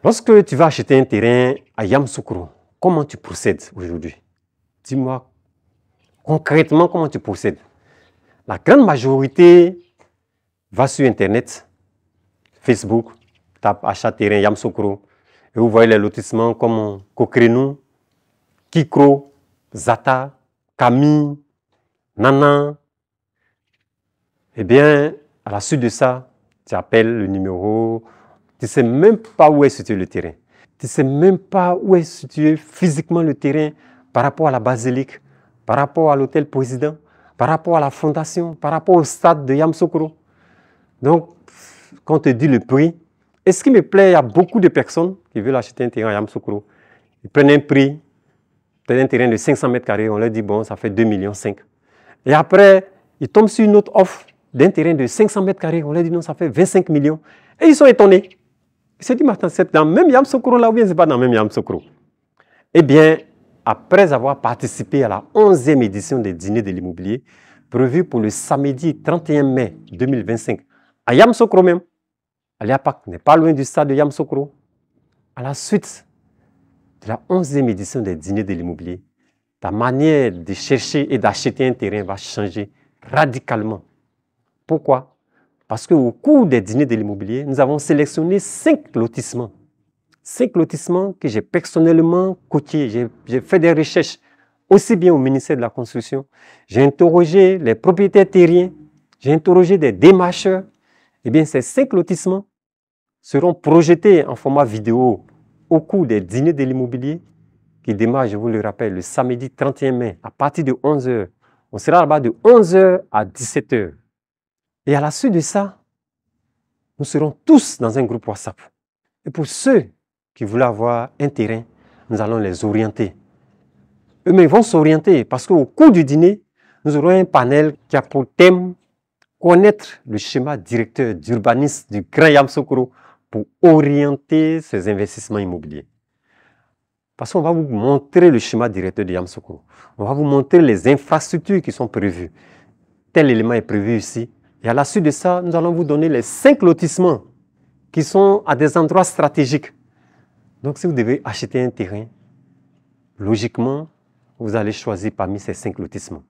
Lorsque tu vas acheter un terrain à Yamoussoukro, comment tu procèdes aujourd'hui? Dis-moi concrètement comment tu procèdes. La grande majorité va sur Internet, Facebook, tape achat terrain Yamoussoukro, et vous voyez les lotissements comme Kokrenou, Kikro, Zata, Camille, Nana. Eh bien, à la suite de ça, tu appelles le numéro, tu ne sais même pas où est situé le terrain. Tu ne sais même pas où est situé physiquement le terrain par rapport à la basilique, par rapport à l'hôtel président, par rapport à la fondation, par rapport au stade de Yamoussoukro. Donc, quand on te dit le prix, et ce qui me plaît, il y a beaucoup de personnes qui veulent acheter un terrain à Yamoussoukro. Ils prennent un prix, peut-être un terrain de 500 mètres carrés, on leur dit, bon, ça fait 2,5 millions. Et après, ils tombent sur une autre offre d'un terrain de 500 mètres carrés, on leur dit, non, ça fait 25 millions. Et ils sont étonnés. Ils se disent, mais attends, c'est dans le même Yamoussoukro là ou bien c'est pas dans le même Yamoussoukro? Eh bien, après avoir participé à la 11e édition des dîners de l'immobilier, prévue pour le samedi 31 mai 2025, à Yamoussoukro même, Aliapak n'est pas loin du stade de Yamoussoukro. À la suite de la 11e édition des dîners de l'immobilier, ta manière de chercher et d'acheter un terrain va changer radicalement. Pourquoi? Parce qu'au cours des dîners de l'immobilier, nous avons sélectionné 5 lotissements. 5 lotissements que j'ai personnellement coachés. J'ai fait des recherches aussi bien au ministère de la Construction. J'ai interrogé les propriétaires terriens. J'ai interrogé des démarcheurs. Eh bien, ces 5 lotissements seront projetés en format vidéo au cours des dîners de l'immobilier qui démarrent, je vous le rappelle, le samedi 31 mai à partir de 11 h. On sera là-bas de 11 h à 17 h. Et à la suite de ça, nous serons tous dans un groupe WhatsApp. Et pour ceux qui voulaient avoir un terrain, nous allons les orienter. Eux-mêmes vont s'orienter parce qu'au cours du dîner, nous aurons un panel qui a pour thème connaître le schéma directeur d'urbanisme du Grand Yamoussoukro pour orienter ses investissements immobiliers. Parce qu'on va vous montrer le schéma directeur de Yamoussoukro. On va vous montrer les infrastructures qui sont prévues. Tel élément est prévu ici. Et à la suite de ça, nous allons vous donner les 5 lotissements qui sont à des endroits stratégiques. Donc, si vous devez acheter un terrain, logiquement, vous allez choisir parmi ces 5 lotissements.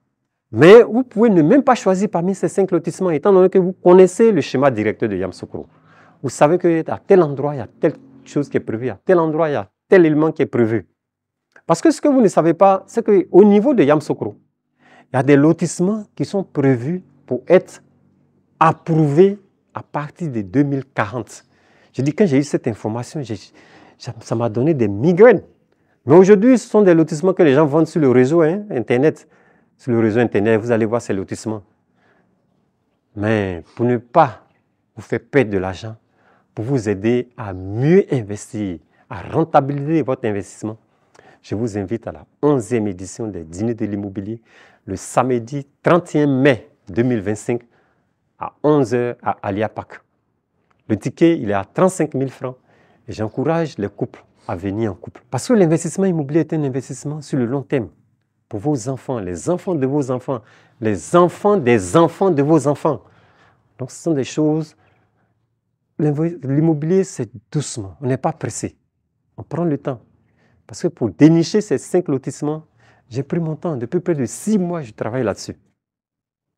Mais vous pouvez ne même pas choisir parmi ces 5 lotissements, étant donné que vous connaissez le schéma directeur de Yamoussoukro. Vous savez qu'à tel endroit, il y a telle chose qui est prévue, à tel endroit, il y a tel élément qui est prévu. Parce que ce que vous ne savez pas, c'est qu'au niveau de Yamoussoukro, il y a des lotissements qui sont prévus pour être approuvés à partir de 2040. Je dis, quand j'ai eu cette information, ça m'a donné des migraines. Mais aujourd'hui, ce sont des lotissements que les gens vendent sur le réseau Internet. Sur le réseau Internet, vous allez voir ces lotissements. Mais pour ne pas vous faire perdre de l'argent, pour vous aider à mieux investir, à rentabiliser votre investissement, je vous invite à la 11e édition des dîners de l'immobilier, le samedi 31 mai 2025 à 11 h à Aliapak. Le ticket, il est à 35 000 francs et j'encourage les couples à venir en couple. Parce que l'investissement immobilier est un investissement sur le long terme pour vos enfants, les enfants de vos enfants, les enfants des enfants de vos enfants. Donc, ce sont des choses. L'immobilier, c'est doucement. On n'est pas pressé. On prend le temps. Parce que pour dénicher ces 5 lotissements, j'ai pris mon temps. Depuis près de 6 mois, je travaille là-dessus.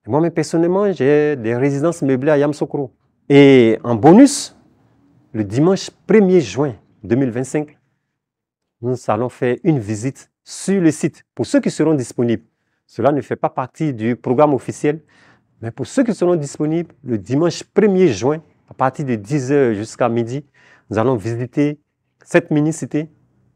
Moi-même, personnellement, j'ai des résidences meublées à Yamoussoukro. Et en bonus, le dimanche 1er juin 2025, nous allons faire une visite sur le site pour ceux qui seront disponibles. Cela ne fait pas partie du programme officiel, mais pour ceux qui seront disponibles, le dimanche 1er juin, à partir de 10 h jusqu'à midi, nous allons visiter cette mini-cité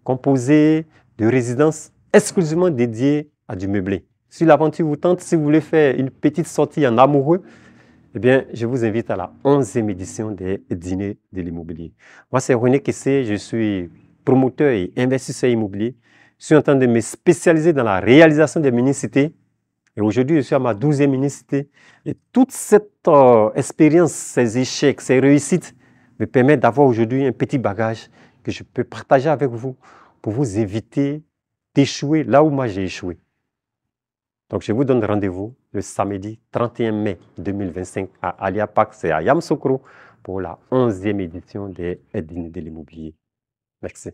composée de résidences exclusivement dédiées à du meublé. Si l'aventure vous tente, si vous voulez faire une petite sortie en amoureux, eh bien, je vous invite à la 11e édition des dîners de l'immobilier. Moi, c'est René Kessé, je suis promoteur et investisseur immobilier. Je suis en train de me spécialiser dans la réalisation des mini-cités. Et aujourd'hui, je suis à ma 12e mini-cité. Et toute cette expérience, ces échecs, ces réussites me permettent d'avoir aujourd'hui un petit bagage que je peux partager avec vous pour vous éviter d'échouer là où moi j'ai échoué. Donc, je vous donne rendez-vous le samedi 31 mai 2025 à Aliapak, c'est à Yamoussoukro, pour la 11e édition des dîners de l'immobilier. Merci.